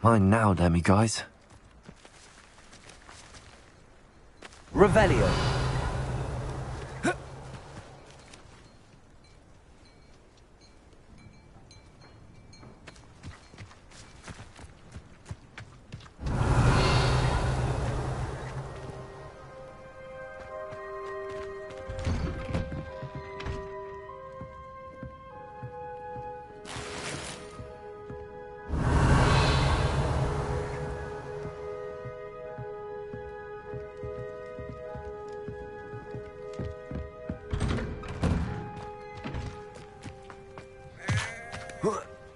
Mine now, Demi guys. Revelio.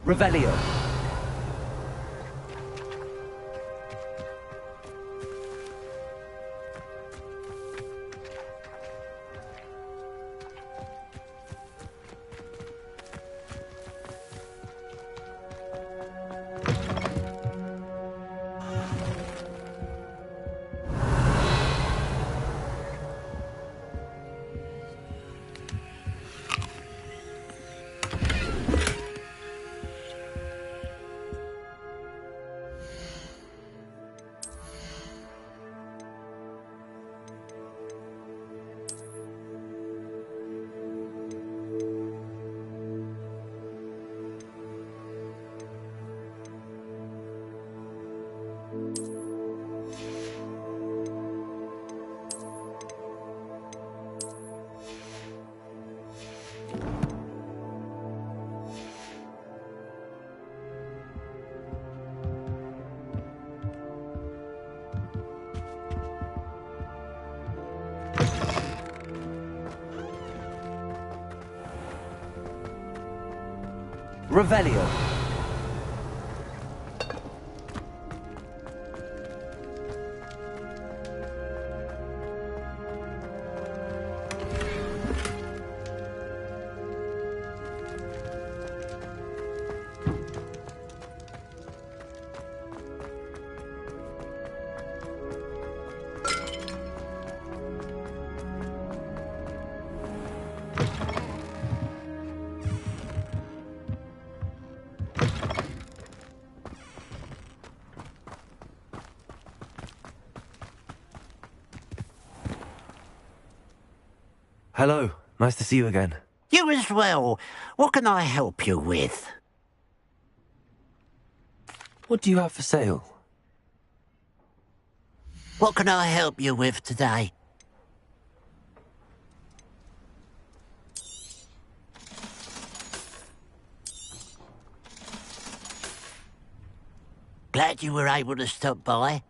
Revelio. Revelio. Hello. Nice to see you again. You as well. What can I help you with? What do you have for sale? What can I help you with today? Glad you were able to stop by.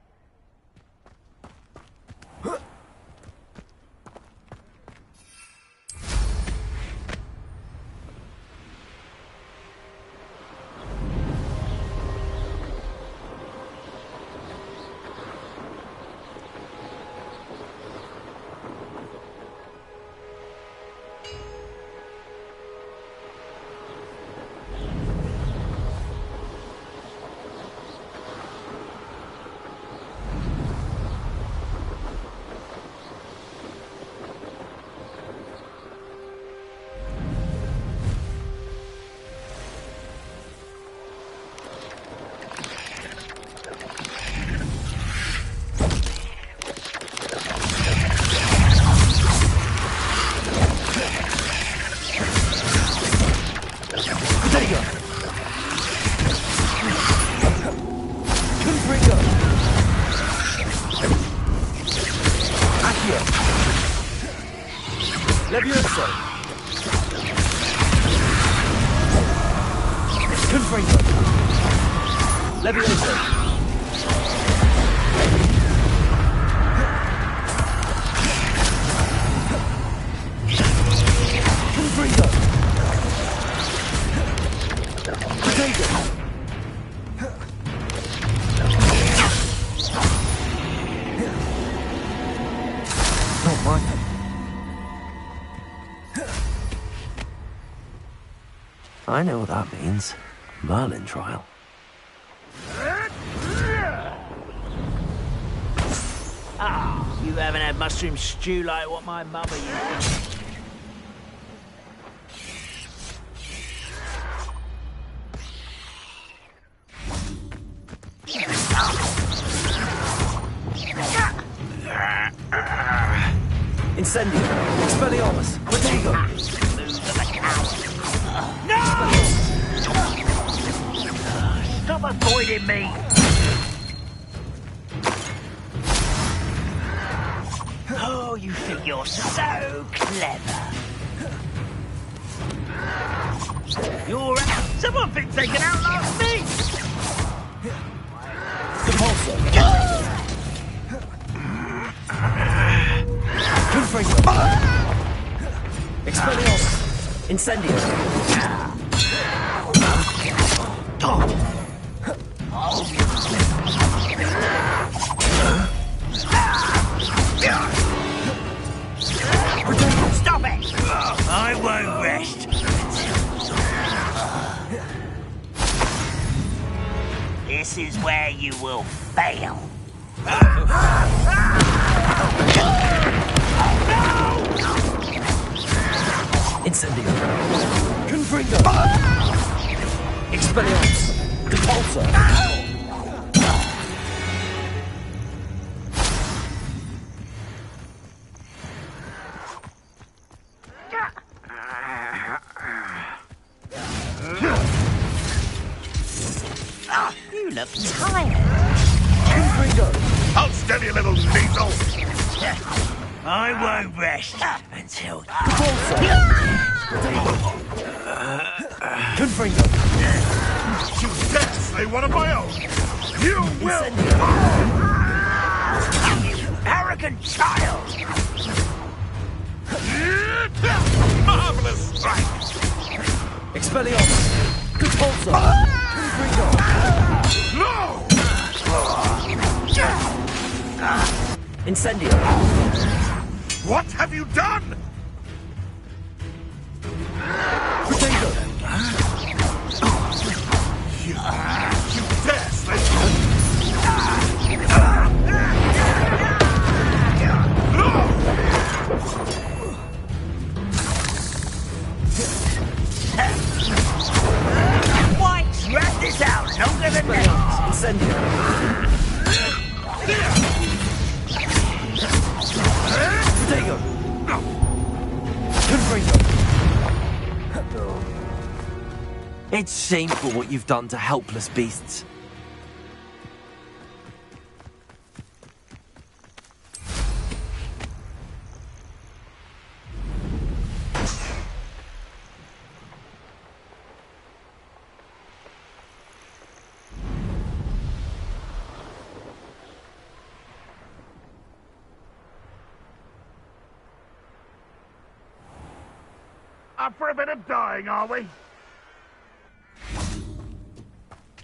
Levioso. Confringo. Levioso. Confringo. Potato. Not mine. I know what that means. Merlin trial. Ah, you haven't had mushroom stew like what my mother used. Incendio. Expelliarmus. Protego. Stop avoiding me! Oh, you think you're so clever. You're... Someone thinks they can outlast me! Compulsor. Confringo. Expelliarmus. Incendio. Stop it! I won't rest. This is where you will fail. Incendio. Confringo. Expelliarmus. Compulsor. You look tired. Confringo. Hold still, you little weasel! I won't rest until... Confringo. You dare slay one of my own! You will! You arrogant child! Marvelous strike! Expelliarmus. Compulsor. Confringo. No! Incendio. What have you done? Protego. You dare slay... Why drag this out longer than that? Incendio. Protego. Confringo. It's shameful what you've done to helpless beasts. Up for a bit of dying, are we?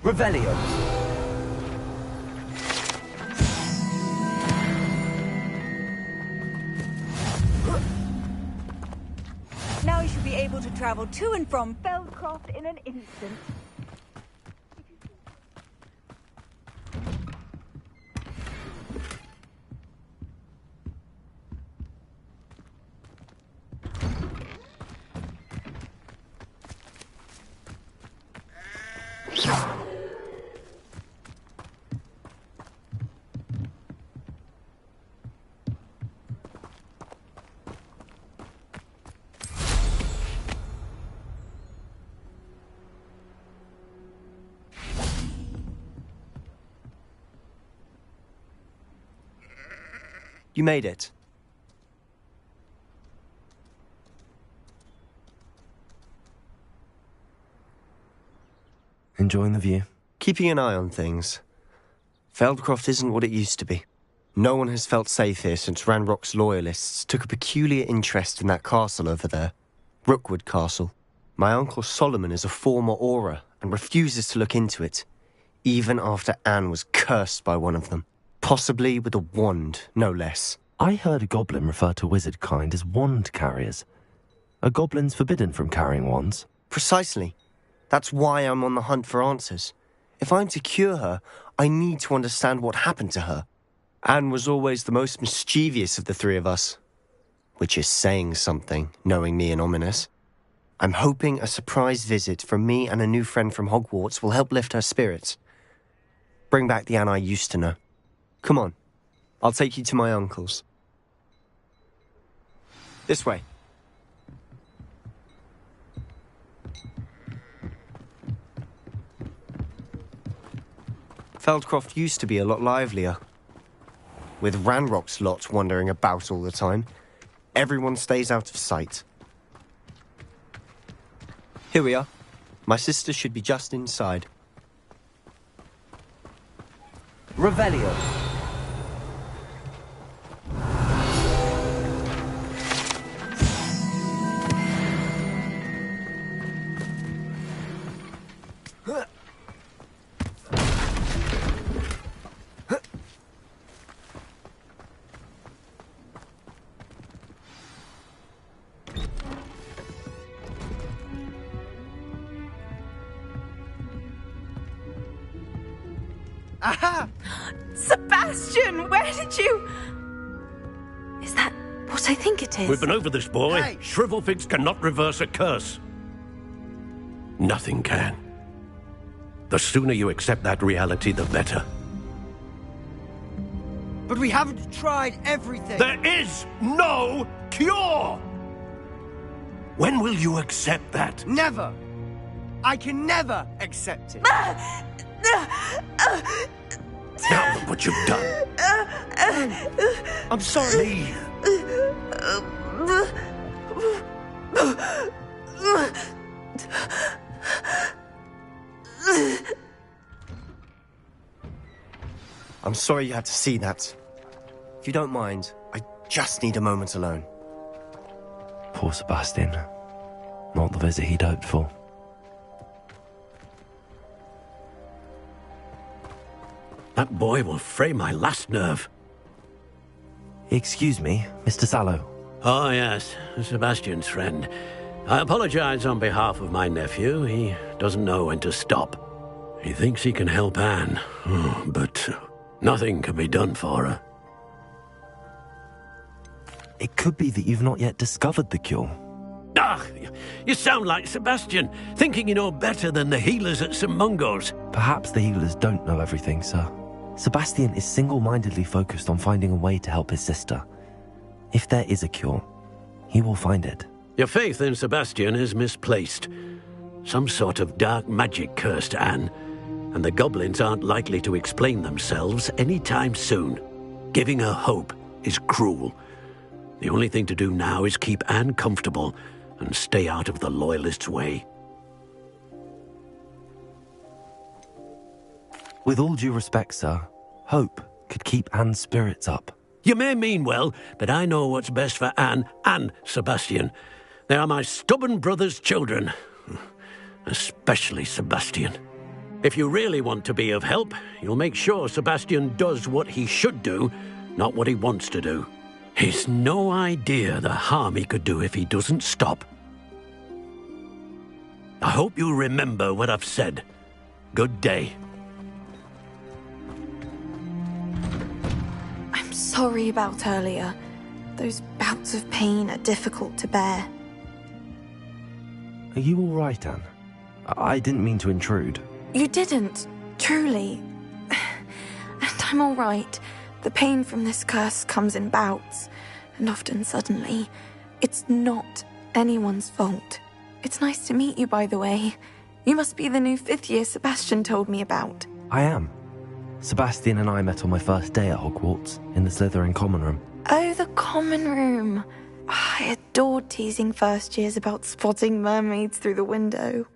Revelio. Now you should be able to travel to and from Feldcroft in an instant. You made it. Enjoying the view? Keeping an eye on things. Feldcroft isn't what it used to be. No one has felt safe here since Ranrock's loyalists took a peculiar interest in that castle over there. Rookwood Castle. My uncle Solomon is a former Auror and refuses to look into it, even after Anne was cursed by one of them. Possibly with a wand, no less. I heard a goblin refer to wizard kind as wand carriers. Are goblins forbidden from carrying wands? Precisely. That's why I'm on the hunt for answers. If I'm to cure her, I need to understand what happened to her. Anne was always the most mischievous of the three of us. Which is saying something, knowing me and Ominous. I'm hoping a surprise visit from me and a new friend from Hogwarts will help lift her spirits. Bring back the Anne I used to know. Come on, I'll take you to my uncle's. This way. Feldcroft used to be a lot livelier. With Ranrock's lot wandering about all the time, everyone stays out of sight. Here we are. My sister should be just inside. Revelio. Aha! Sebastian, where did you... Is that what I think it is? We've been over this, boy. Hey! Shrivelfigs cannot reverse a curse. Nothing can. The sooner you accept that reality, the better. But we haven't tried everything. There is no cure! When will you accept that? Never. I can never accept it. Now look what you've done. I'm sorry. Leave. I'm sorry you had to see that. If you don't mind, I just need a moment alone. Poor Sebastian. Not the visit he'd hoped for. That boy will fray my last nerve. Excuse me, Mr. Sallow. Oh, yes, Sebastian's friend. I apologize on behalf of my nephew. He doesn't know when to stop. He thinks he can help Anne, but nothing can be done for her. It could be that you've not yet discovered the cure. Ah, you sound like Sebastian, thinking you know better than the healers at St. Mungo's. Perhaps the healers don't know everything, sir. Sebastian is single-mindedly focused on finding a way to help his sister. If there is a cure, he will find it. Your faith in Sebastian is misplaced. Some sort of dark magic cursed Anne, and the goblins aren't likely to explain themselves anytime soon. Giving her hope is cruel. The only thing to do now is keep Anne comfortable and stay out of the Loyalists' way. With all due respect, sir, hope could keep Anne's spirits up. You may mean well, but I know what's best for Anne and Sebastian. They are my stubborn brother's children. Especially Sebastian. If you really want to be of help, you'll make sure Sebastian does what he should do, not what he wants to do. He's no idea the harm he could do if he doesn't stop. I hope you'll remember what I've said. Good day. I'm sorry about earlier. Those bouts of pain are difficult to bear. Are you all right, Anne? I didn't mean to intrude. You didn't, truly. And I'm all right. The pain from this curse comes in bouts, and often suddenly. It's not anyone's fault. It's nice to meet you, by the way. You must be the new 5th year Sebastian told me about. I am. Sebastian and I met on my first day at Hogwarts, in the Slytherin common room. Oh, the common room. I adored teasing first years about spotting mermaids through the window.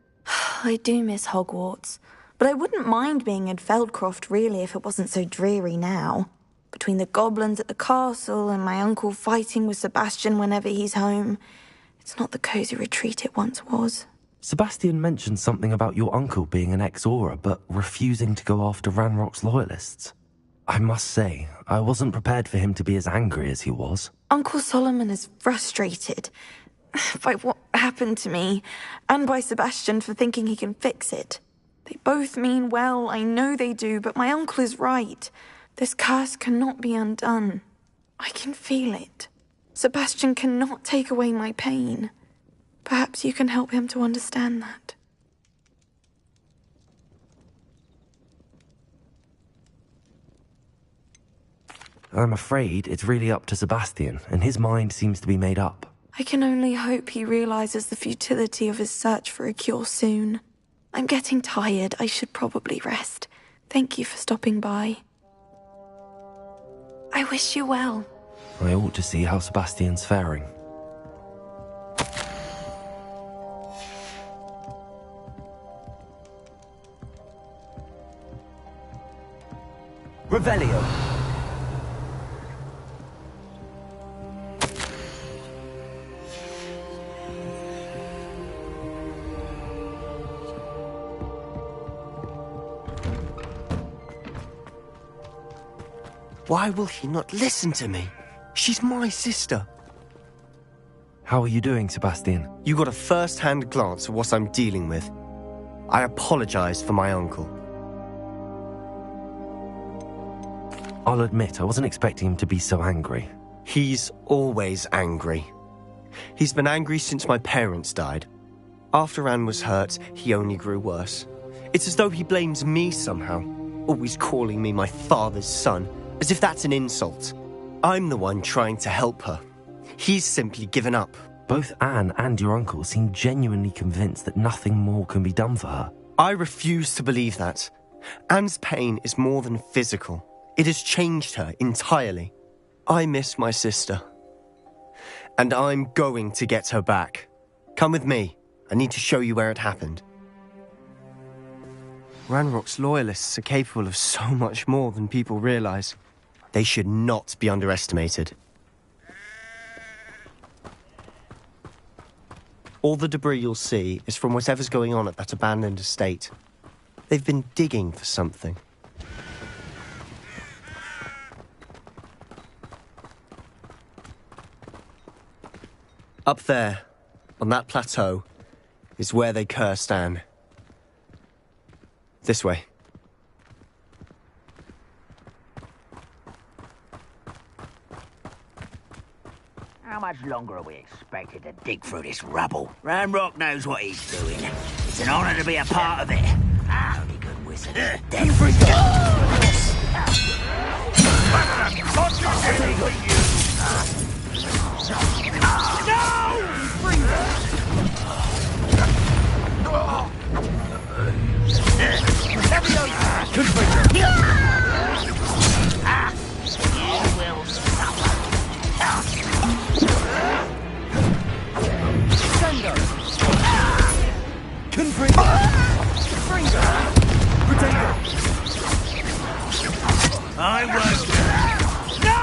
I do miss Hogwarts, but I wouldn't mind being in Feldcroft, really, if it wasn't so dreary now. Between the goblins at the castle and my uncle fighting with Sebastian whenever he's home, it's not the cosy retreat it once was. Sebastian mentioned something about your uncle being an ex-Auror, but refusing to go after Ranrock's loyalists. I must say, I wasn't prepared for him to be as angry as he was. Uncle Solomon is frustrated by what happened to me, and by Sebastian for thinking he can fix it. They both mean well, I know they do, but my uncle is right. This curse cannot be undone. I can feel it. Sebastian cannot take away my pain. Perhaps you can help him to understand that. I'm afraid it's really up to Sebastian, and his mind seems to be made up. I can only hope he realizes the futility of his search for a cure soon. I'm getting tired. I should probably rest. Thank you for stopping by. I wish you well. I ought to see how Sebastian's faring. Revelio. Why will he not listen to me? She's my sister. How are you doing, Sebastian? You got a first-hand glance at what I'm dealing with. I apologize for my uncle. I'll admit, I wasn't expecting him to be so angry. He's always angry. He's been angry since my parents died. After Anne was hurt, he only grew worse. It's as though he blames me somehow, always calling me my father's son, as if that's an insult. I'm the one trying to help her. He's simply given up. Both Anne and your uncle seem genuinely convinced that nothing more can be done for her. I refuse to believe that. Anne's pain is more than physical. It has changed her entirely. I miss my sister. And I'm going to get her back. Come with me. I need to show you where it happened. Ranrock's loyalists are capable of so much more than people realize. They should not be underestimated. All the debris you'll see is from whatever's going on at that abandoned estate. They've been digging for something. Up there, on that plateau, is where they cursed Anne. This way. How much longer are we expected to dig through this rubble? Ranrock knows what he's doing. It's an honor to be a part of it. Only good wizard is dead. I won't. No!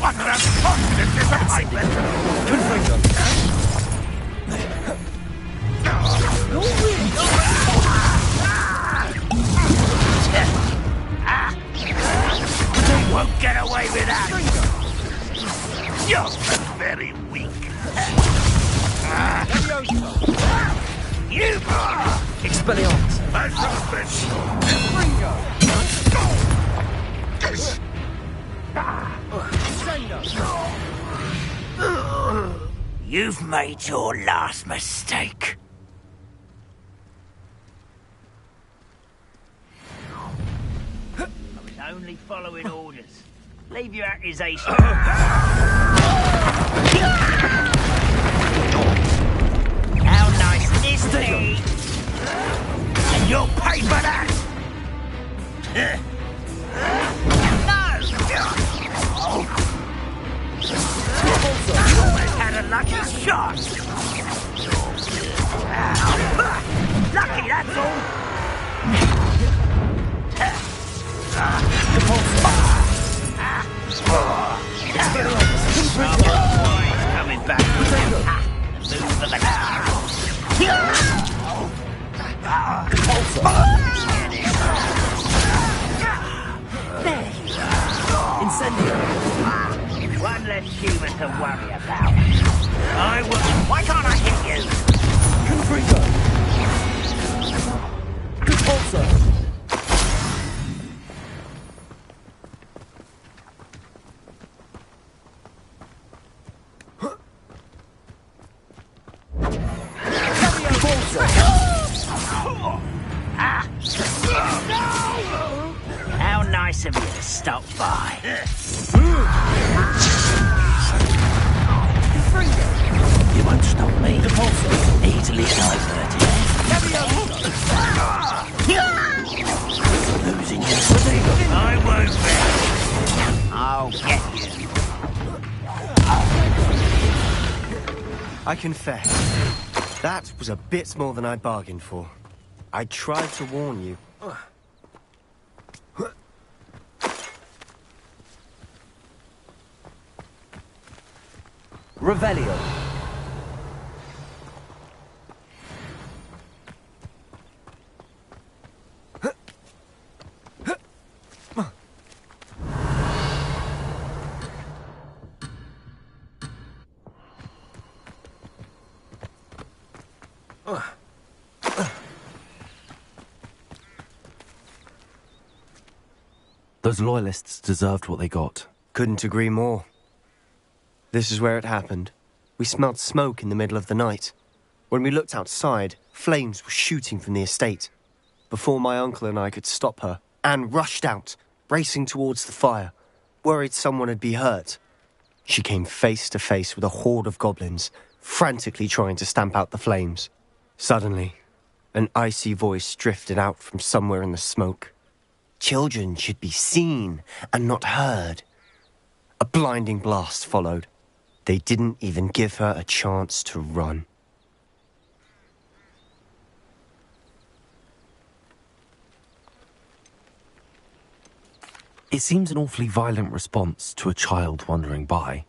What the fuck? This is a You won't get away with that. You're very weak. You Expelliarmus. You've made your last mistake. I was only following orders. Leave your accusation. How nice is he? And you'll pay for that! No! You almost had a lucky shot! Lucky, that's all! Coming back. Move for the Incendio. One less human to worry about. I will. Why can't I hit you? Confringo. Repulsor. How nice of you to stop by. You won't stop me. Easily diverted. Losing your footing. I won't be. I'll get you. I confess, that was a bit more than I bargained for. I tried to warn you. Revelio. Those loyalists deserved what they got. Couldn't agree more. This is where it happened. We smelled smoke in the middle of the night. When we looked outside, flames were shooting from the estate. Before my uncle and I could stop her, Anne rushed out, racing towards the fire, worried someone had been hurt. She came face to face with a horde of goblins, frantically trying to stamp out the flames. Suddenly, an icy voice drifted out from somewhere in the smoke. Children should be seen and not heard. A blinding blast followed. They didn't even give her a chance to run. It seems an awfully violent response to a child wandering by.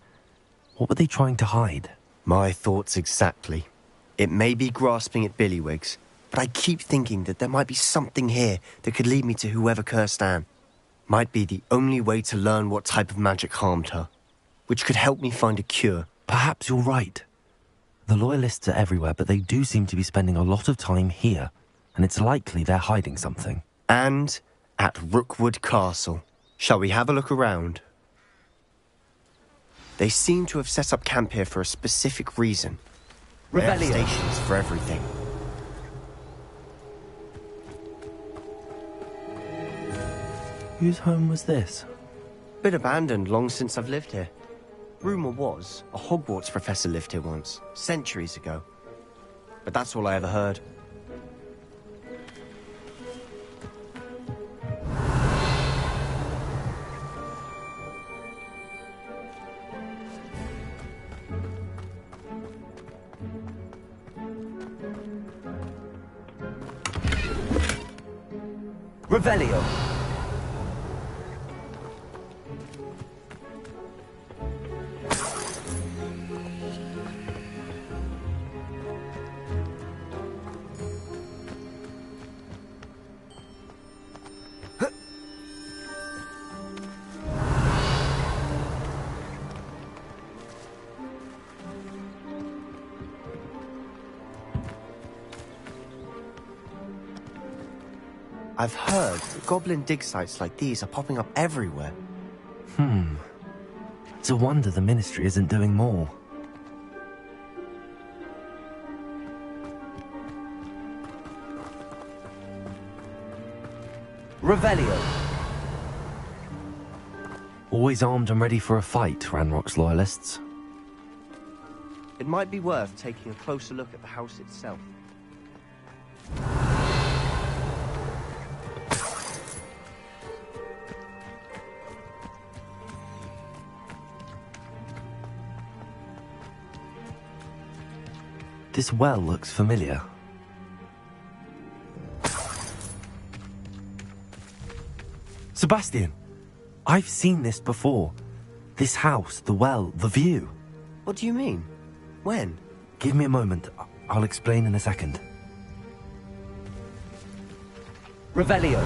What were they trying to hide? My thoughts exactly. It may be grasping at Billywigs, but I keep thinking that there might be something here that could lead me to whoever cursed Anne. Might be the only way to learn what type of magic harmed her, which could help me find a cure. Perhaps you're right. The Loyalists are everywhere, but they do seem to be spending a lot of time here, and it's likely they're hiding something. And at Rookwood Castle. Shall we have a look around? They seem to have set up camp here for a specific reason. They have stations for everything. Whose home was this? Been abandoned long since I've lived here. Rumour was a Hogwarts professor lived here once, centuries ago. But that's all I ever heard. Revelio. I've heard that goblin dig sites like these are popping up everywhere. It's a wonder the Ministry isn't doing more. Revelio. Always armed and ready for a fight, Ranrock's Loyalists. It might be worth taking a closer look at the house itself. This well looks familiar. Sebastian, I've seen this before. This house, the well, the view. What do you mean? When? Give me a moment. I'll explain in a second. Revelio.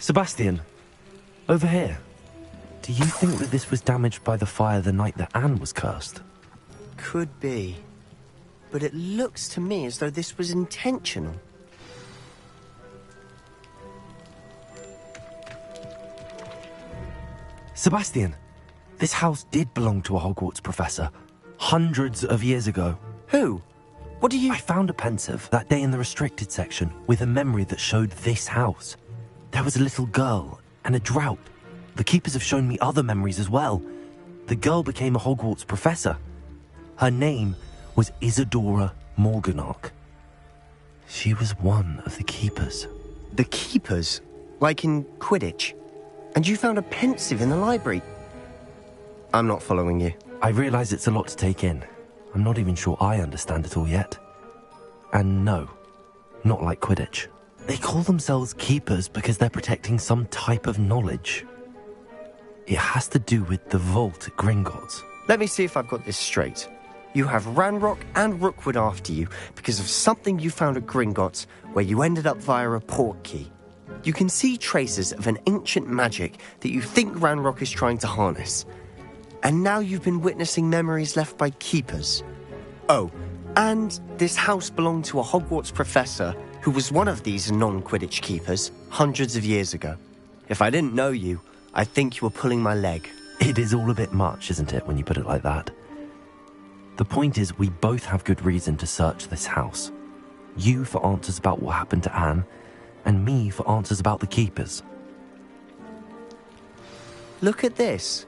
Sebastian, over here. Do you think that this was damaged by the fire the night that Anne was cursed? Could be. But it looks to me as though this was intentional. Sebastian, this house did belong to a Hogwarts professor, hundreds of years ago. Who? What do you... I found a pensive that day in the restricted section with a memory that showed this house. There was a little girl and a drought. The keepers have shown me other memories as well. The girl became a Hogwarts professor. Her name was Isadora Morganach. She was one of the keepers. The keepers? Like in Quidditch? And you found a pensive in the library? I'm not following you. I realise it's a lot to take in. I'm not even sure I understand it all yet. And no, not like Quidditch. They call themselves keepers because they're protecting some type of knowledge. It has to do with the vault at Gringotts. Let me see if I've got this straight. You have Ranrock and Rookwood after you because of something you found at Gringotts where you ended up via a port key. You can see traces of an ancient magic that you think Ranrock is trying to harness. And now you've been witnessing memories left by keepers. Oh, and this house belonged to a Hogwarts professor who was one of these non-Quidditch keepers hundreds of years ago. If I didn't know you, I think you were pulling my leg. It is all a bit much, isn't it, when you put it like that? The point is, we both have good reason to search this house. You for answers about what happened to Anne, and me for answers about the keepers. Look at this.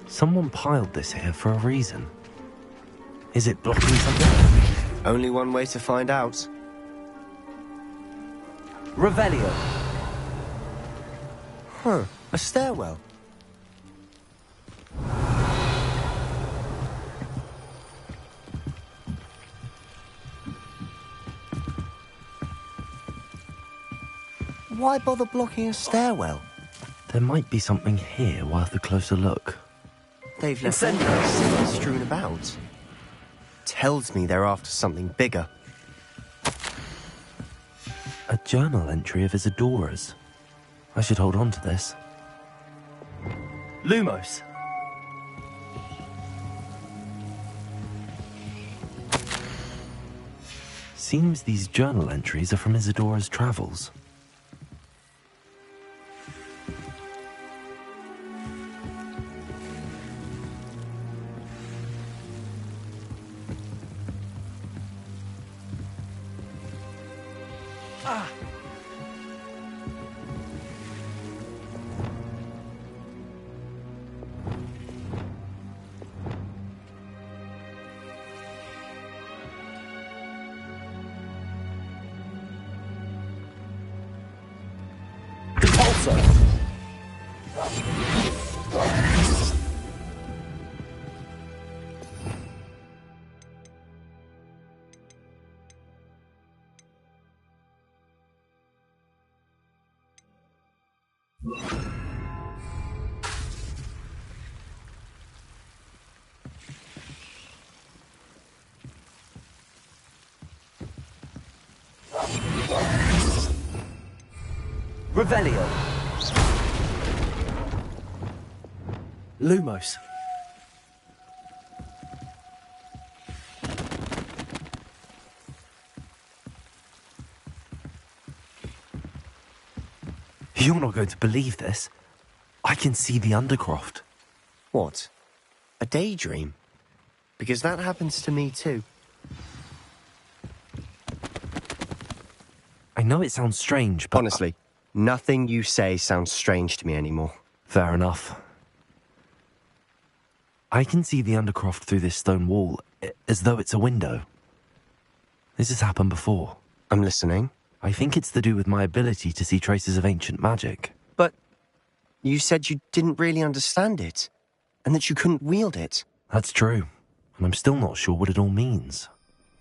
Someone piled this here for a reason. Is it blocking something? Only one way to find out. Revelio. Huh, a stairwell. Why bother blocking a stairwell? There might be something here worth a closer look. They've left seeds strewn about. Tells me they're after something bigger. A journal entry of Isadora's. I should hold on to this. Lumos. Seems these journal entries are from Isadora's travels. Revelio. Lumos. You're not going to believe this. I can see the Undercroft. What? A daydream? Because that happens to me too. I know it sounds strange, but... Honestly, nothing you say sounds strange to me anymore. Fair enough. I can see the Undercroft through this stone wall, as though it's a window. This has happened before. I'm listening. I think it's to do with my ability to see traces of ancient magic. But you said you didn't really understand it, and that you couldn't wield it. That's true, and I'm still not sure what it all means.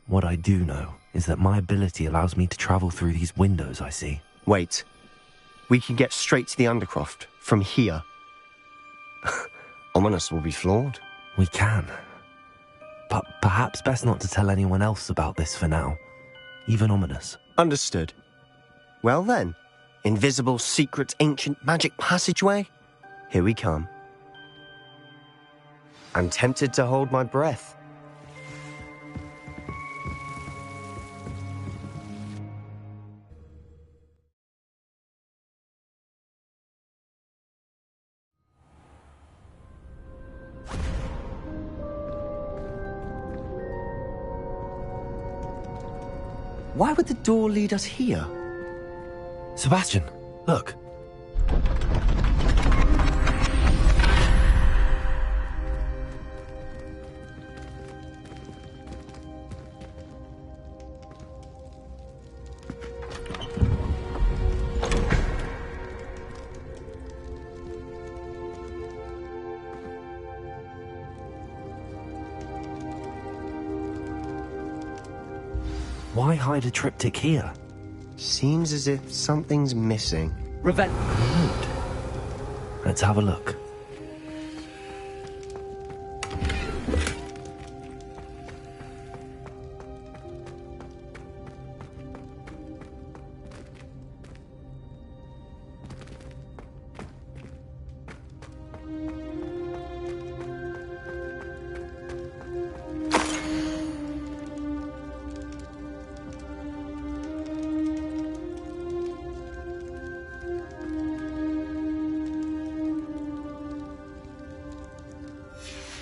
What I do know is that my ability allows me to travel through these windows I see. Wait. We can get straight to the Undercroft from here. Ominous will be flawed. We can. But perhaps best not to tell anyone else about this for now. Even Ominous. Understood. Well then, Invisible, secret, ancient magic passageway? Here we come. I'm tempted to hold my breath. Why would the door lead us here? Sebastian, look. Why hide a triptych here? Seems as if something's missing. Let's have a look.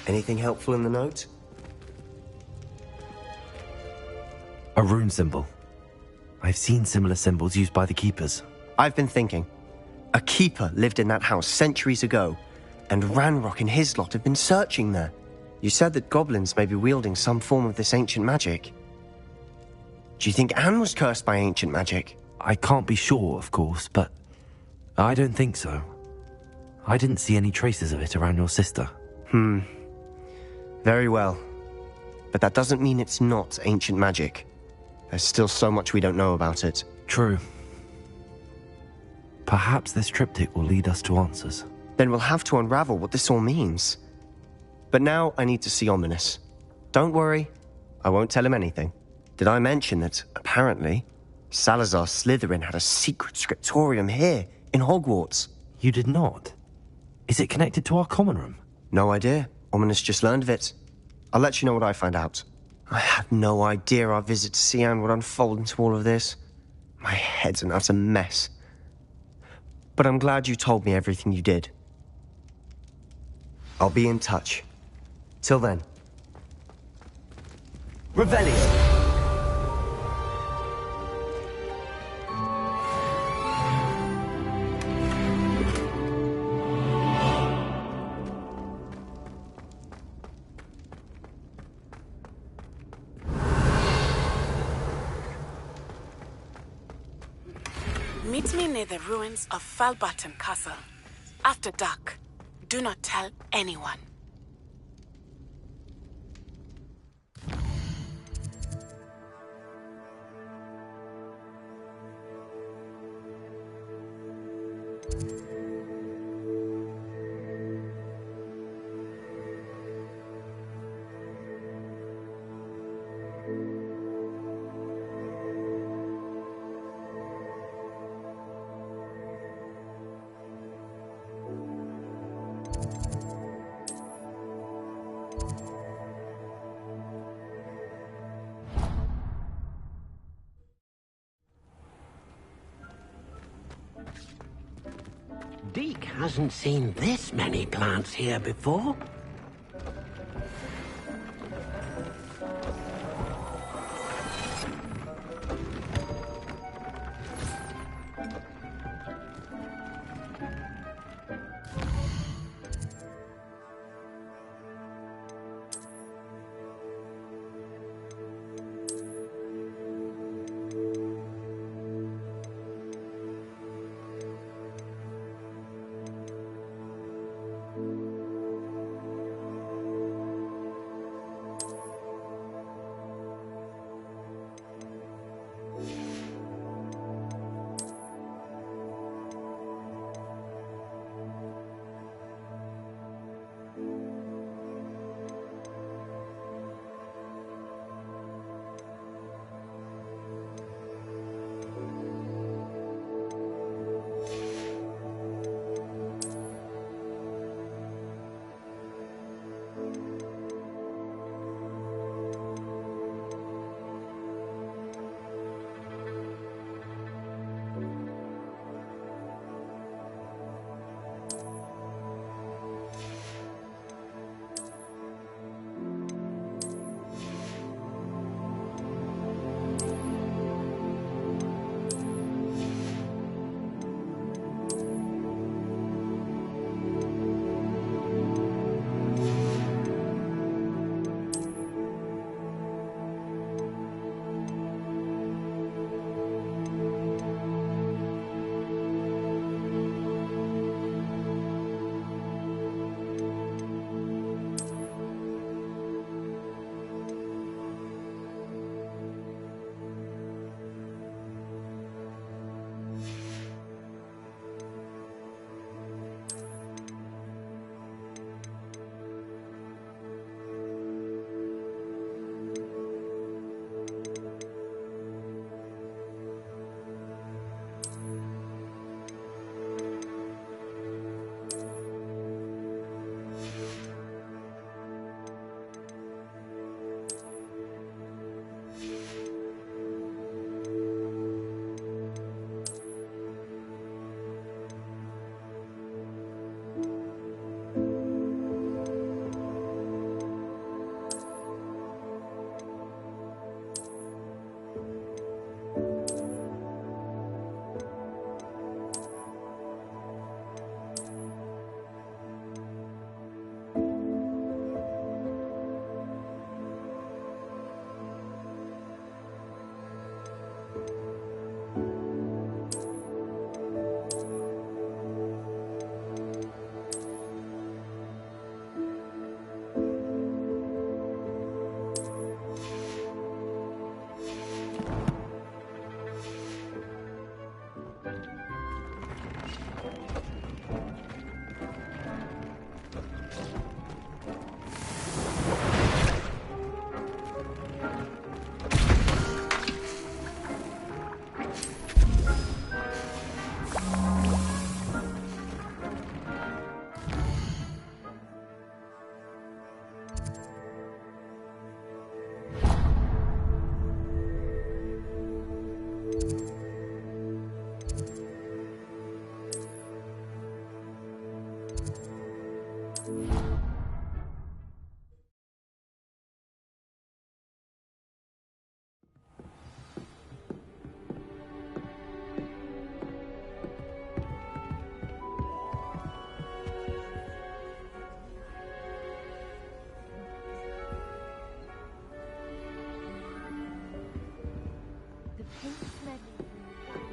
Anything helpful in the note? A rune symbol. I've seen similar symbols used by the keepers. I've been thinking. A keeper lived in that house centuries ago, and Ranrock and his lot have been searching there. You said that goblins may be wielding some form of this ancient magic. Do you think Anne was cursed by ancient magic? I can't be sure, of course, but I don't think so. I didn't see any traces of it around your sister. Very well. But that doesn't mean it's not ancient magic. There's still so much we don't know about it. True. Perhaps this triptych will lead us to answers. Then we'll have to unravel what this all means. But now I need to see Ominous. Don't worry, I won't tell him anything. Did I mention that, apparently, Salazar Slytherin had a secret scriptorium here, in Hogwarts? You did not? Is it connected to our common room? No idea. Ominous just learned of it. I'll let you know what I find out. I had no idea our visit to Sian would unfold into all of this. My head's an utter mess. But I'm glad you told me everything you did. I'll be in touch. Till then. Revelio! Meet me near the ruins of Falbaton Castle. After dark. Do not tell anyone. Deke hasn't seen this many plants here before.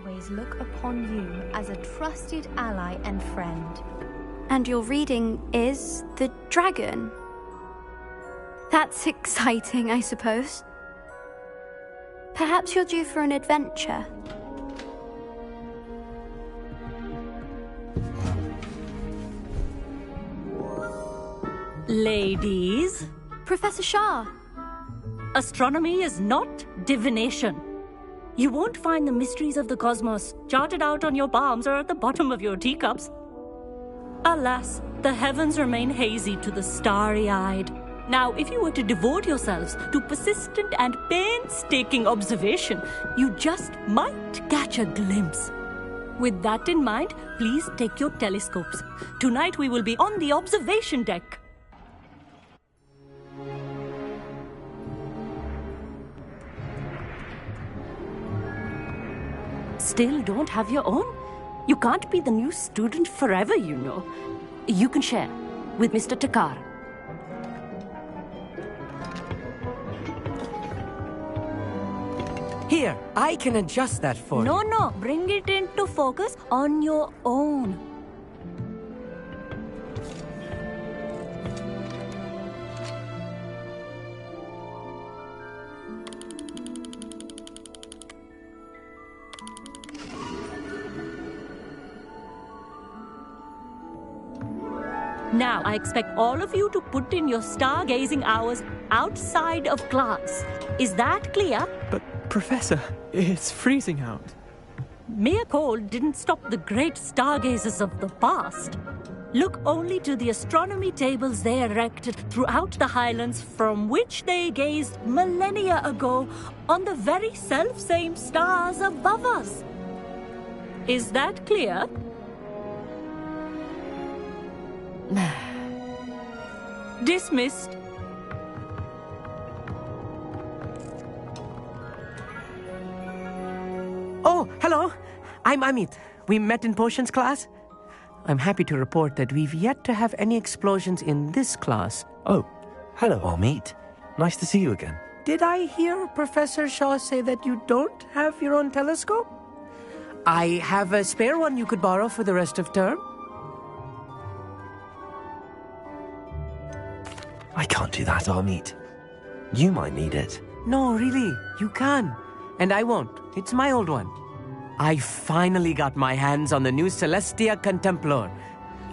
Always look upon you as a trusted ally and friend. And your reading is The Dragon. That's exciting, I suppose. Perhaps you're due for an adventure. Ladies. Professor Shah. Astronomy is not divination. You won't find the mysteries of the cosmos charted out on your palms or at the bottom of your teacups. Alas, the heavens remain hazy to the starry-eyed. Now, if you were to devote yourselves to persistent and painstaking observation, you just might catch a glimpse. With that in mind, please take your telescopes. Tonight we will be on the observation deck. Still don't have your own? You can't be the new student forever, you know. You can share with Mr. Takar. Here, I can adjust that for you. No, bring it into focus on your own. Now, I expect all of you to put in your stargazing hours outside of class. Is that clear? But, Professor, it's freezing out. Mere cold didn't stop the great stargazers of the past. Look only to the astronomy tables they erected throughout the highlands from which they gazed millennia ago on the very self-same stars above us. Is that clear? Dismissed. Oh, hello. I'm Amit. We met in potions class. I'm happy to report that we've yet to have any explosions in this class. Oh, hello, Amit. Nice to see you again. Did I hear Professor Shaw say that you don't have your own telescope? I have a spare one you could borrow for the rest of term. I can't do that, Amit. You might need it. No, really, you can. And I won't. It's my old one. I finally got my hands on the new Celestia Contemplar.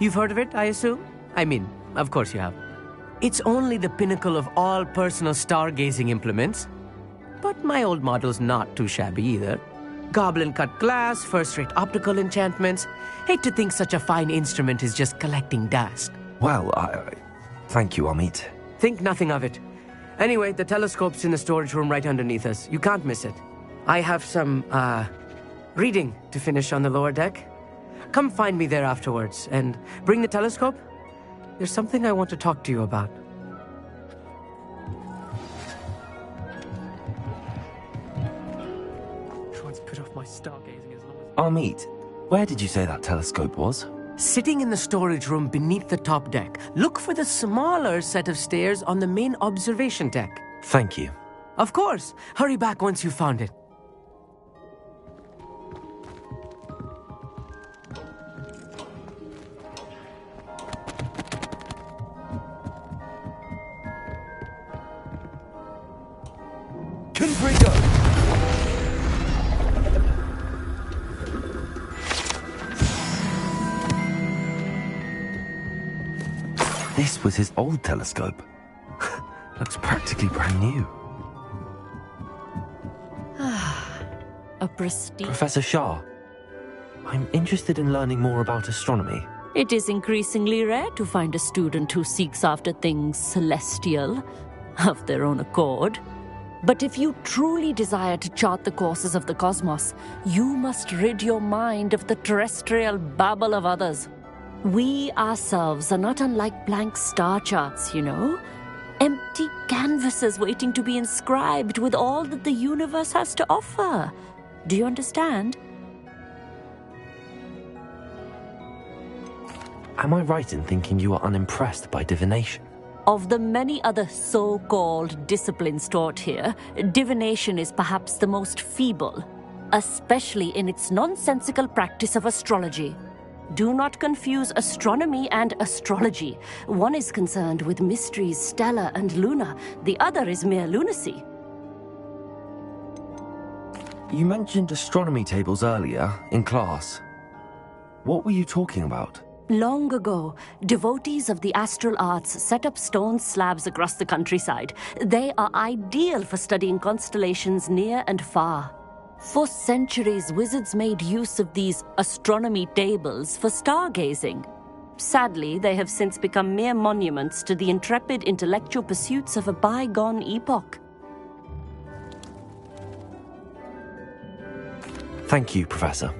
You've heard of it, I assume? I mean, of course you have. It's only the pinnacle of all personal stargazing implements. But my old model's not too shabby either. Goblin-cut glass, first-rate optical enchantments. Hate to think such a fine instrument is just collecting dust. Well, thank you, Amit. Think nothing of it. Anyway, the telescope's in the storage room right underneath us. You can't miss it. I have some, reading to finish on the lower deck. Come find me there afterwards, and bring the telescope. There's something I want to talk to you about. Trying to put off my stargazing as long as... Amit, where did you say that telescope was? Sitting in the storage room beneath the top deck. Look for the smaller set of stairs on the main observation deck. Thank you. Of course. Hurry back once you've found it. Confringo! This was his old telescope. Looks practically brand new. A prestige. Professor Shah, I'm interested in learning more about astronomy. It is increasingly rare to find a student who seeks after things celestial of their own accord. But if you truly desire to chart the courses of the cosmos, you must rid your mind of the terrestrial babble of others. We ourselves are not unlike blank star charts, you know. Empty canvases waiting to be inscribed with all that the universe has to offer. Do you understand? Am I right in thinking you are unimpressed by divination? Of the many other so-called disciplines taught here, divination is perhaps the most feeble, especially in its nonsensical practice of astrology. Do not confuse astronomy and astrology. One is concerned with mysteries stellar and lunar, the other is mere lunacy. You mentioned astronomy tables earlier, in class. What were you talking about? Long ago, devotees of the astral arts set up stone slabs across the countryside. They are ideal for studying constellations near and far. For centuries, wizards made use of these astronomy tables for stargazing. Sadly, they have since become mere monuments to the intrepid intellectual pursuits of a bygone epoch. Thank you, Professor.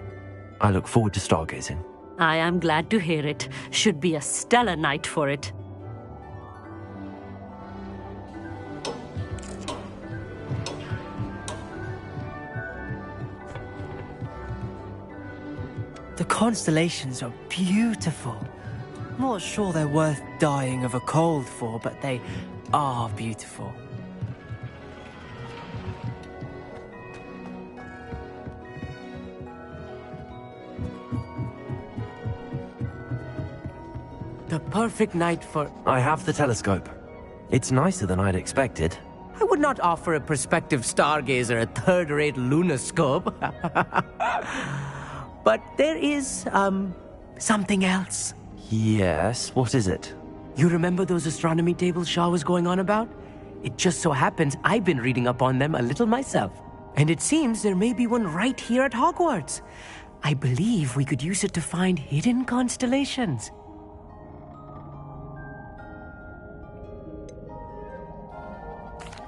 I look forward to stargazing. I am glad to hear it. Should be a stellar night for it. The constellations are beautiful. Not sure they're worth dying of a cold for, but they are beautiful. The perfect night for... I have the telescope. It's nicer than I'd expected. I would not offer a prospective stargazer a third-rate lunoscope. But there is, something else. Yes, what is it? You remember those astronomy tables Shaw was going on about? It just so happens I've been reading up on them a little myself. And it seems there may be one right here at Hogwarts. I believe we could use it to find hidden constellations.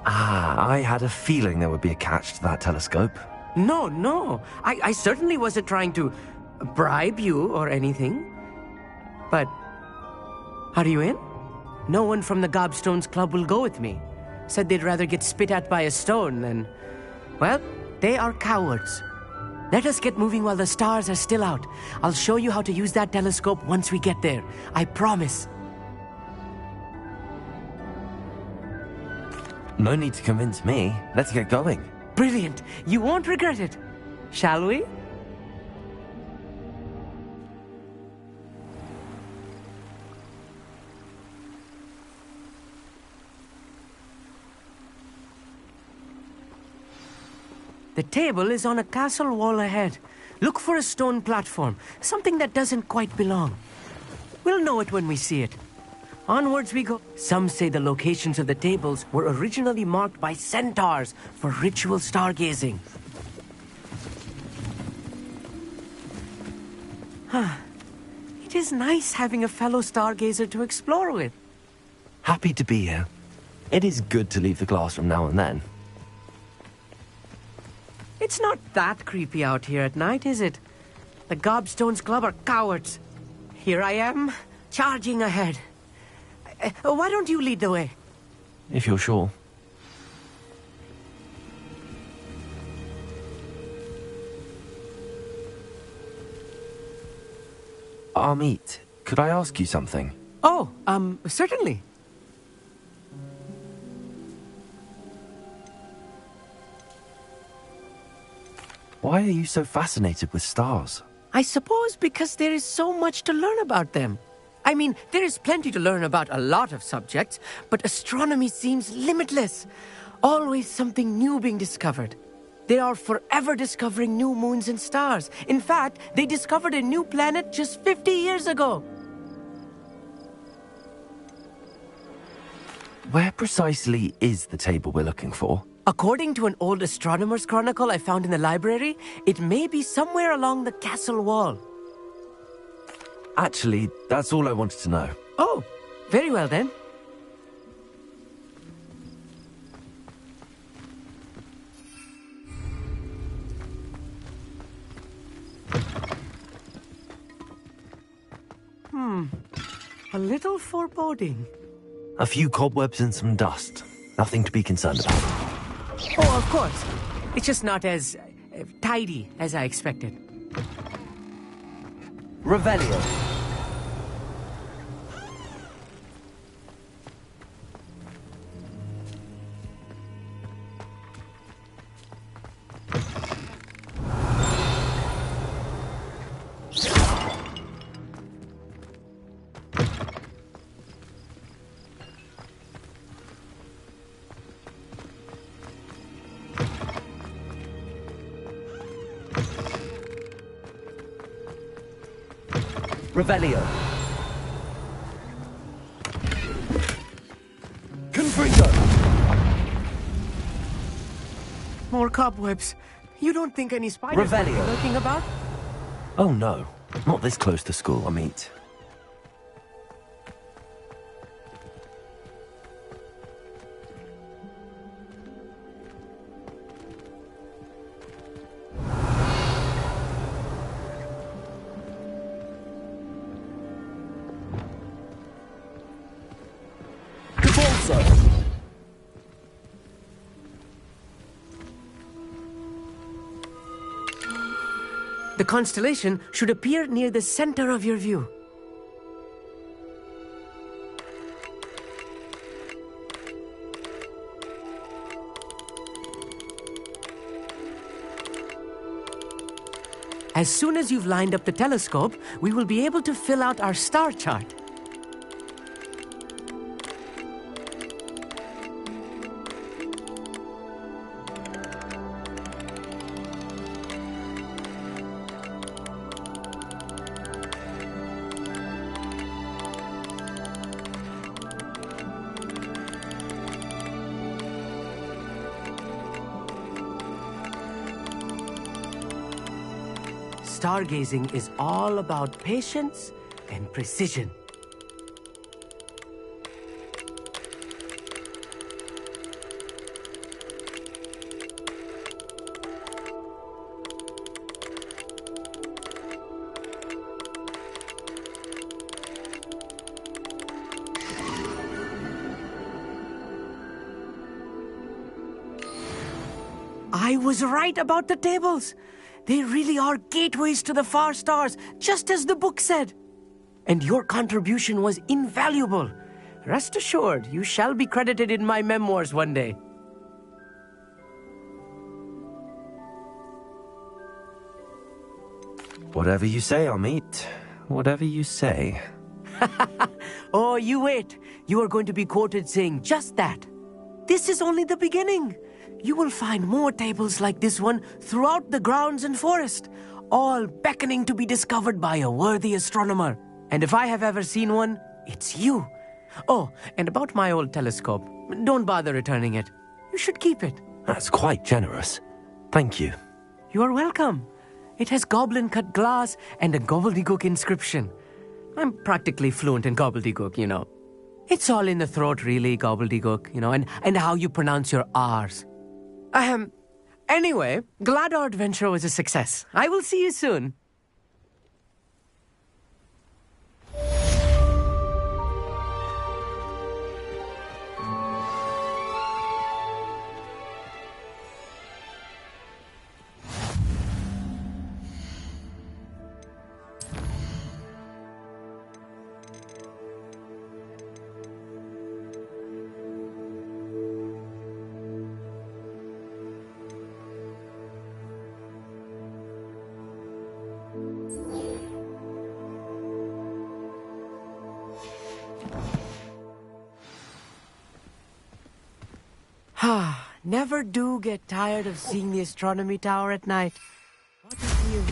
I had a feeling there would be a catch to that telescope. No. I certainly wasn't trying to bribe you or anything. But, are you in? No one from the Gobstones Club will go with me. Said they'd rather get spit at by a stone than... Well, they are cowards. Let us get moving while the stars are still out. I'll show you how to use that telescope once we get there. I promise. No need to convince me. Let's get going. Brilliant. You won't regret it. Shall we? The table is on a castle wall ahead. Look for a stone platform, something that doesn't quite belong. We'll know it when we see it. Onwards we go. Some say the locations of the tables were originally marked by centaurs for ritual stargazing. It is nice having a fellow stargazer to explore with. Happy to be here. It is good to leave the classroom now and then. It's not that creepy out here at night, is it? The Gobstones Club are cowards. Here I am, charging ahead. Why don't you lead the way? If you're sure. Amit, could I ask you something? Oh, certainly. Why are you so fascinated with stars? I suppose because there is so much to learn about them. I mean, there is plenty to learn about a lot of subjects, but astronomy seems limitless. Always something new being discovered. They are forever discovering new moons and stars. In fact, they discovered a new planet just 50 years ago. Where precisely is the table we're looking for? According to an old astronomer's chronicle I found in the library, it may be somewhere along the castle wall. Actually, that's all I wanted to know. Oh, very well then. A little foreboding. A few cobwebs and some dust. Nothing to be concerned about. Oh, of course. It's just not as tidy as I expected. Revelio. Revelio. Confringo. More cobwebs. You don't think any spiders are Revelio. lurking about? Oh no, not this close to school, I mean. The constellation should appear near the center of your view. As soon as you've lined up the telescope, we will be able to fill out our star chart. Stargazing is all about patience and precision. I was right about the tables. They really are gateways to the far stars, just as the book said. And your contribution was invaluable. Rest assured, you shall be credited in my memoirs one day. Whatever you say, Amit. Whatever you say. Oh, you wait. You are going to be quoted saying just that. This is only the beginning. You will find more tables like this one throughout the grounds and forest, all beckoning to be discovered by a worthy astronomer. And if I have ever seen one, it's you. Oh, and about my old telescope, don't bother returning it. You should keep it. That's quite generous. Thank you. You are welcome. It has goblin-cut glass and a gobbledygook inscription. I'm practically fluent in gobbledygook, you know. It's all in the throat, really, gobbledygook, you know, and how you pronounce your R's. Anyway, glad our adventure was a success. I will see you soon. Never do get tired of seeing the astronomy tower at night. What is new?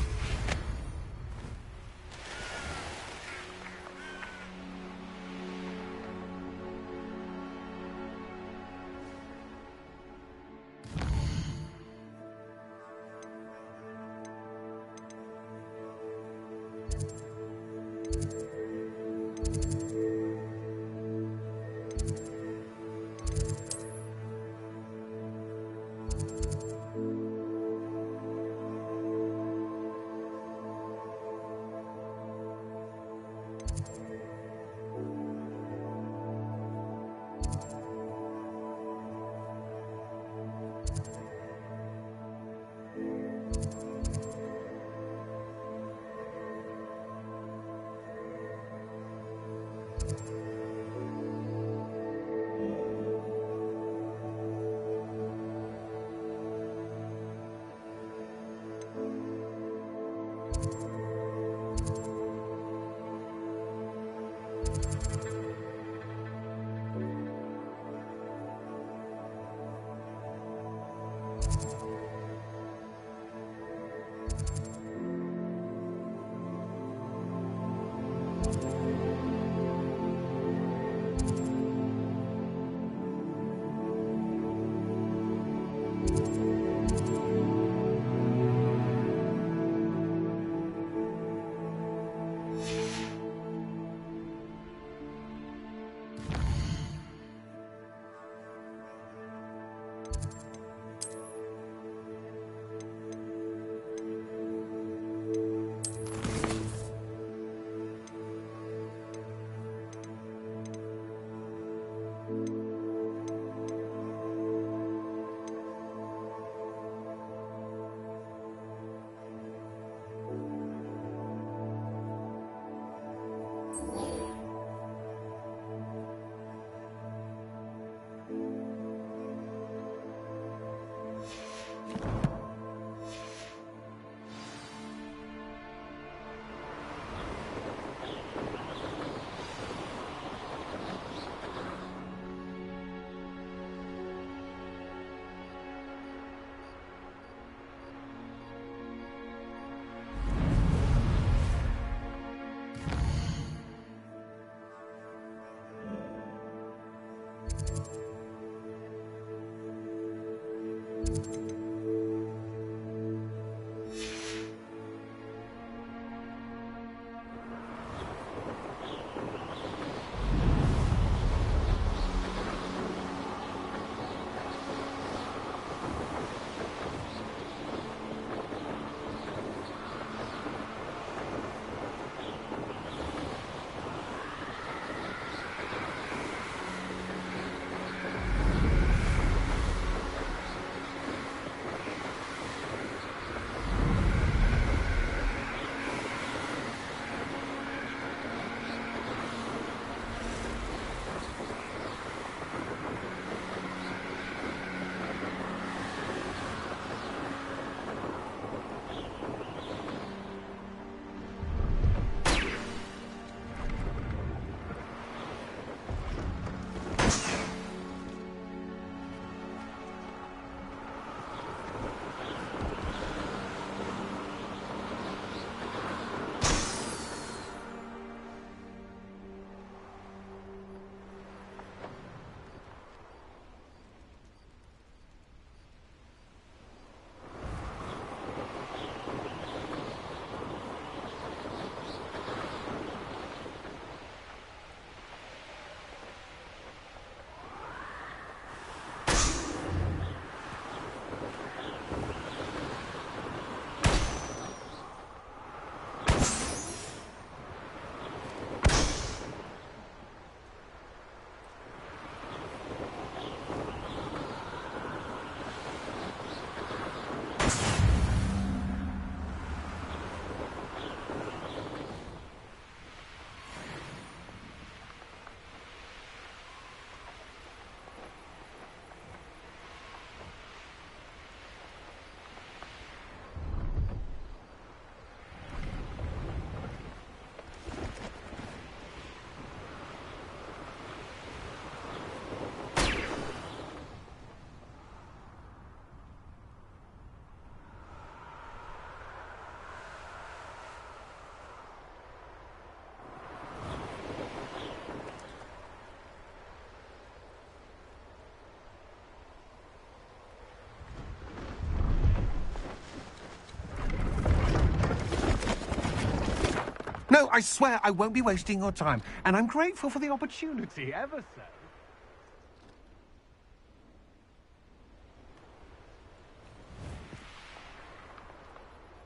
No, I swear I won't be wasting your time, and I'm grateful for the opportunity, ever so.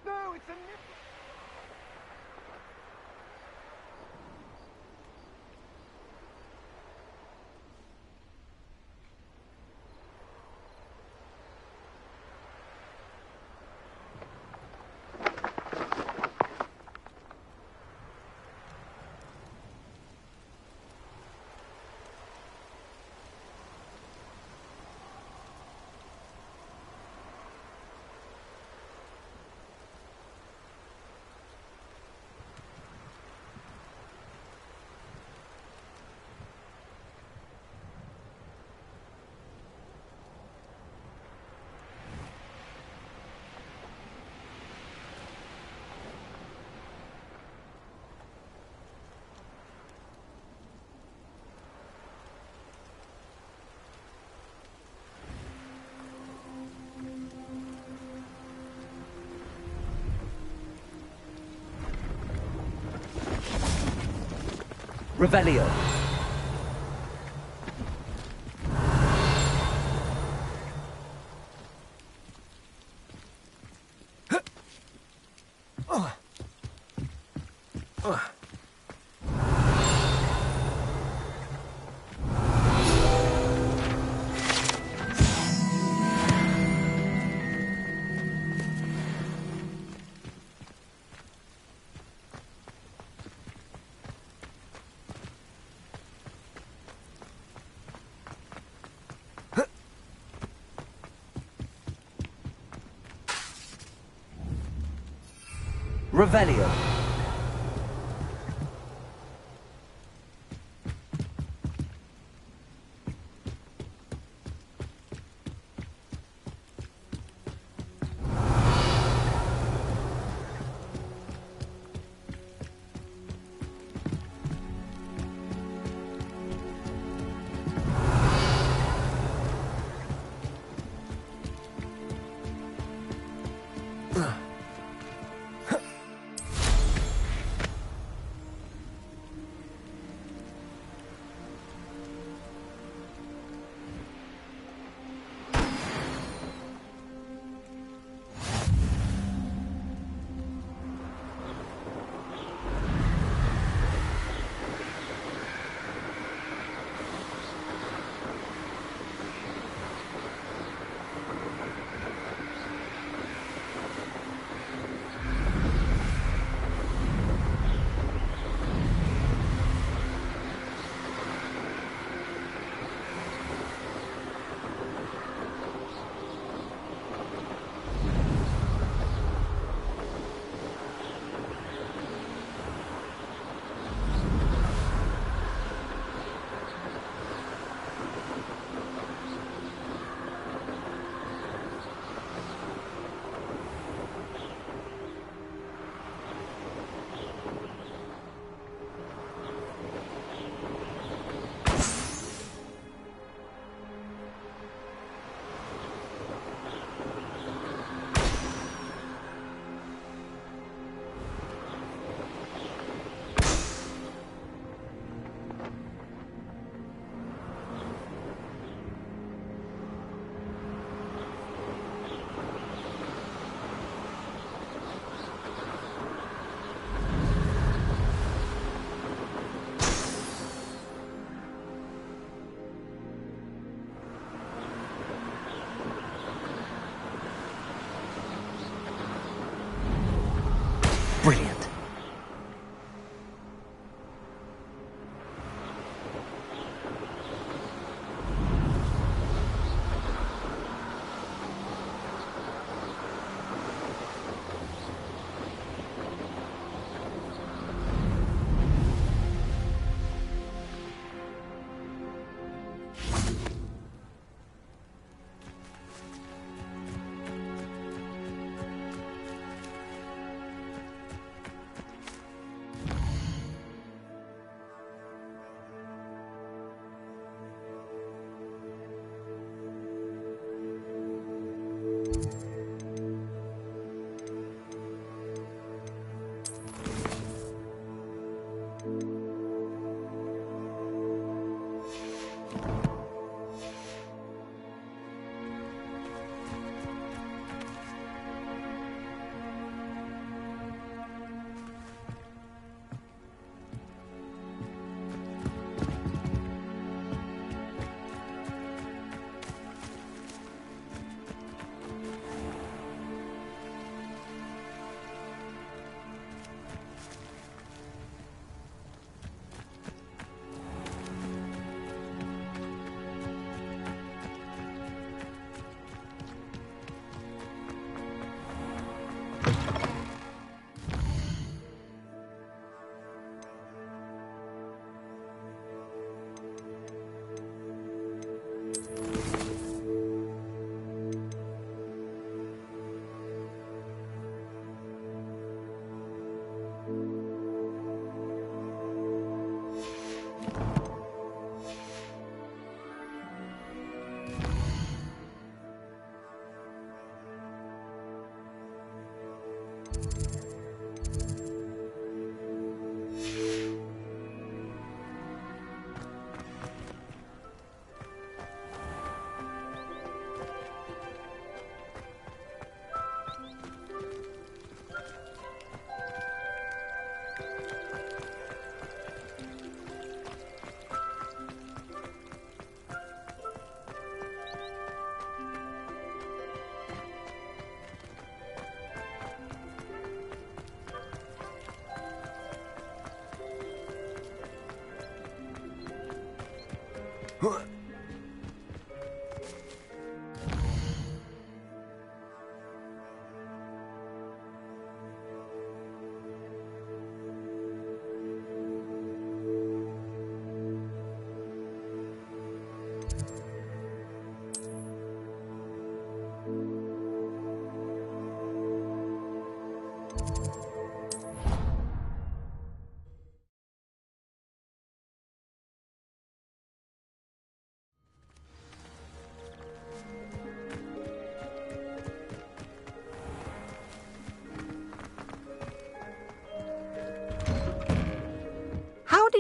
No, it's a nipple. Revelio. Revelio. Brilliant.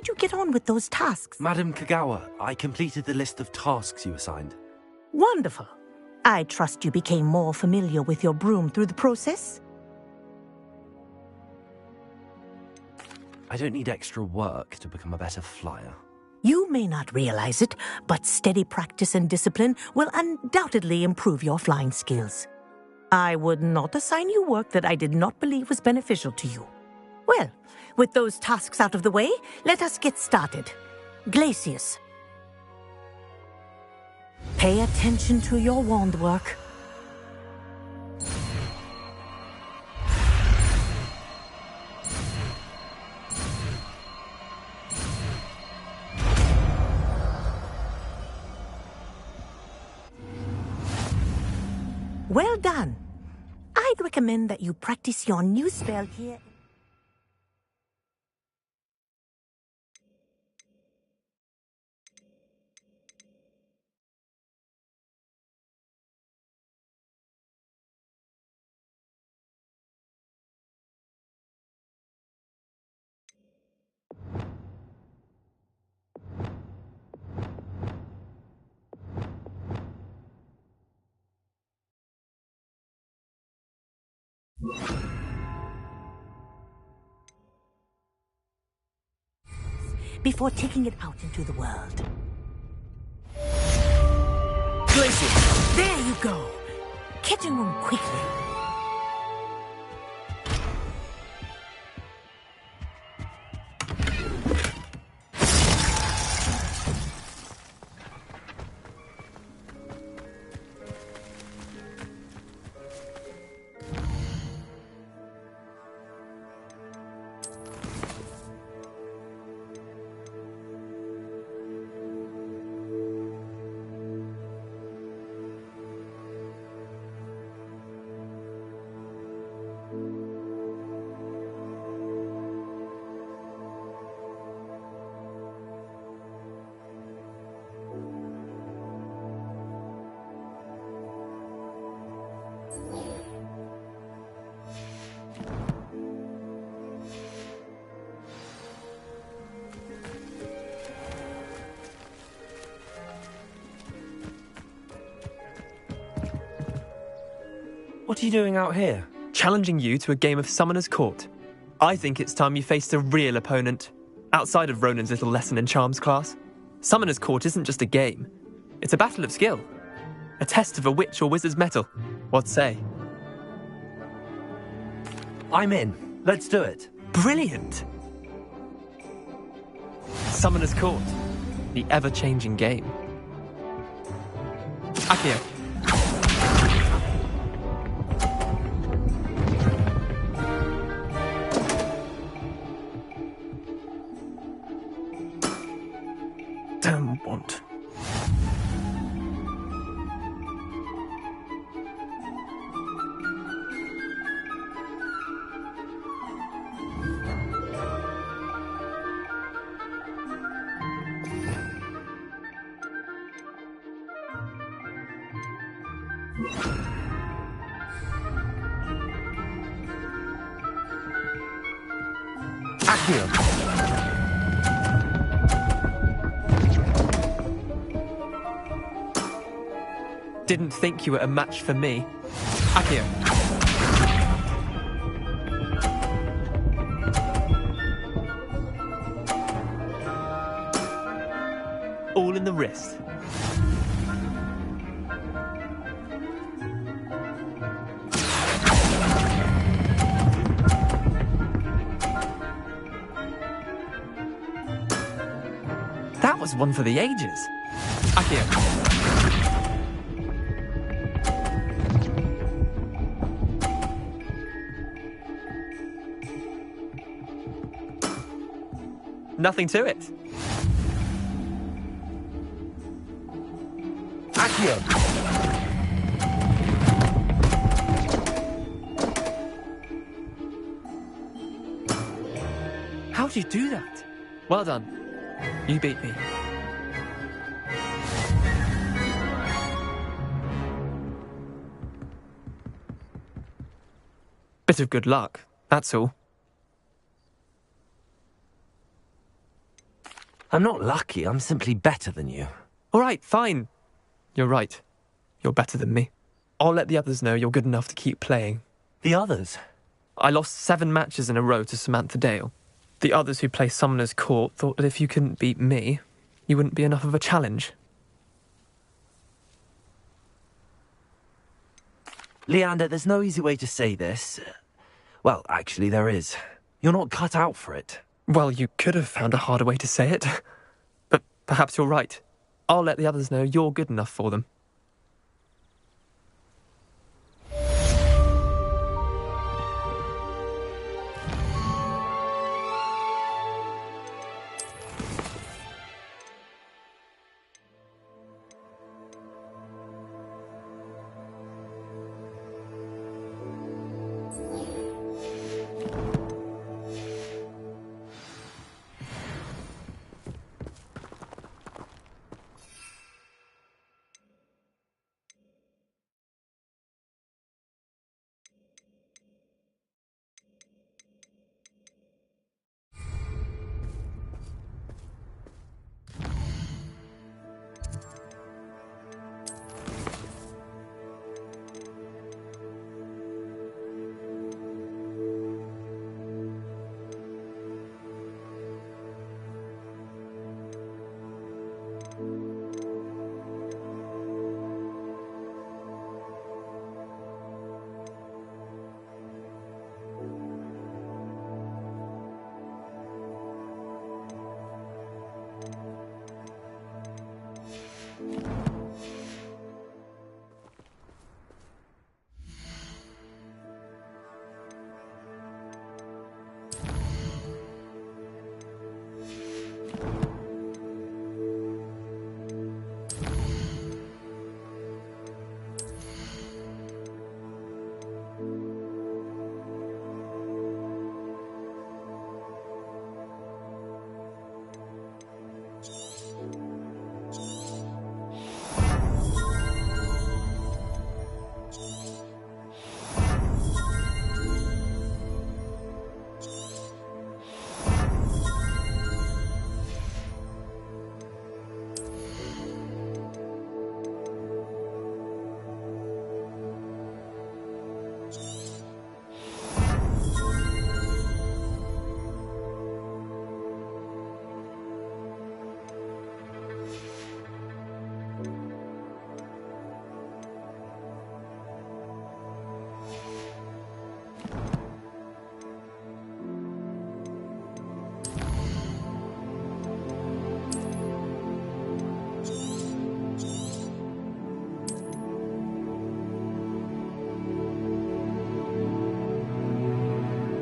did you get on with those tasks? Madam Kagawa, I completed the list of tasks you assigned. Wonderful. I trust you became more familiar with your broom through the process? I don't need extra work to become a better flyer. You may not realize it, but steady practice and discipline will undoubtedly improve your flying skills. I would not assign you work that I did not believe was beneficial to you. Well, with those tasks out of the way, let us get started. Glacius. Pay attention to your wand work. Well done. I'd recommend that you practice your new spell here. Before taking it out into the world. Glacius! There you go. Catch and room quickly. What are you doing out here? Challenging you to a game of Summoner's Court. I think it's time you faced a real opponent, outside of Ronan's little lesson in charms class. Summoner's Court isn't just a game. It's a battle of skill. A test of a witch or wizard's mettle. What say? I'm in. Let's do it. Brilliant! Summoner's Court. The ever-changing game. Akio. Damn want. Akio. Didn't think you were a match for me. Akio. All in the wrist. That was one for the ages. Akio. Nothing to it. Akio. How'd you do that? Well done. You beat me. Bit of good luck, that's all. I'm not lucky, I'm simply better than you. All right, fine. You're right. You're better than me. I'll let the others know you're good enough to keep playing. The others? I lost 7 matches in a row to Samantha Dale. The others who play Summoner's Court thought that if you couldn't beat me, you wouldn't be enough of a challenge. Leander, there's no easy way to say this. Well, actually, there is. You're not cut out for it. Well, you could have found a harder way to say it. But perhaps you're right. I'll let the others know you're good enough for them.